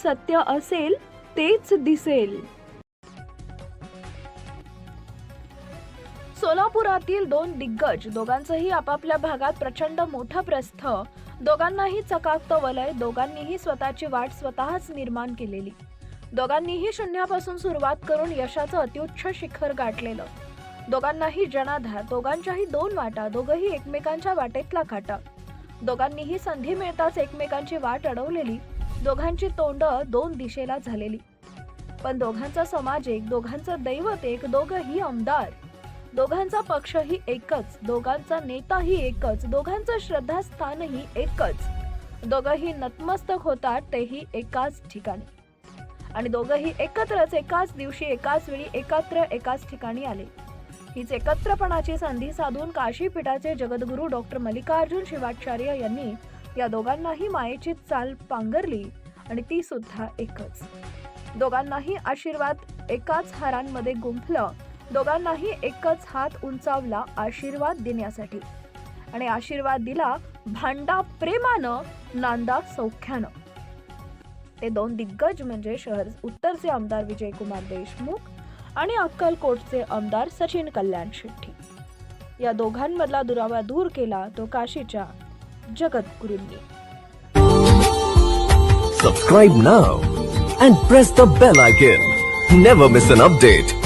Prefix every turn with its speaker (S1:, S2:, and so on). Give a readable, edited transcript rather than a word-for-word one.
S1: सत्य असेल तेच दिसेल. सोलापुरातील दोन दिग्गज, दोघांचंही आपापल्या भागात प्रचंड मोठं प्रस्थ, दोघांनाही चकाकतं वलय, दोघांनीही स्वतःची वाट स्वतःच निर्माण केलेली, दोघांनीही शून्यापासून सुरुवात करून यशाचं अत्युच्च शिखर गाठलेलं, दोघांनाही जनाधार, दोघांच्याही दोन वाटा, दोघंही एकमेकांच्या वाटेतला काटा, दोघांनीही संधी मिळताच एकमेकांची वाट अडवलेली, दोघांची तोंड दोन दिशेला झालेली, पण दोघांचा समाज एक, दोघांचं दैवत एक, दोघंही आमदार, दोघांचा पक्षही एकच, दोघांचा नेताही एकच, दोघांचं श्रद्धास्थानही एकच, दोघंही नतमस्तक होतात तेही एकाच ठिकाणी, आणि दोघंही एकत्रच एकाच दिवशी एकाच वेळी एकत्र एकाच ठिकाणी आले. हीच एकत्रपणाची संधी साधून काशीपीठाचे जगद्गुरू डॉक्टर मल्लिकार्जुन शिवाचार्य यांनी या दोघांनाही मायेची चाल पांघरली, आणि ती सुद्धा एकच. दोघांनाही आशीर्वाद एकाच हारांमध्ये गुंफलं, दोघांनाही एकच हात उंचावला आशीर्वाद देण्यासाठी, आणि आशीर्वाद दिला भांडा प्रेमानं, नांदा सौख्यानं. ते दोन दिग्गज म्हणजे शहर उत्तरचे आमदार विजयकुमार देशमुख आणि अक्कलकोटचे आमदार सचिन कल्याण शेट्टी. या दोघांमधला दुरावा दूर केला तो काशीच्या जगद्गुरूंनी.
S2: Subscribe now and press the bell icon. Never miss an update.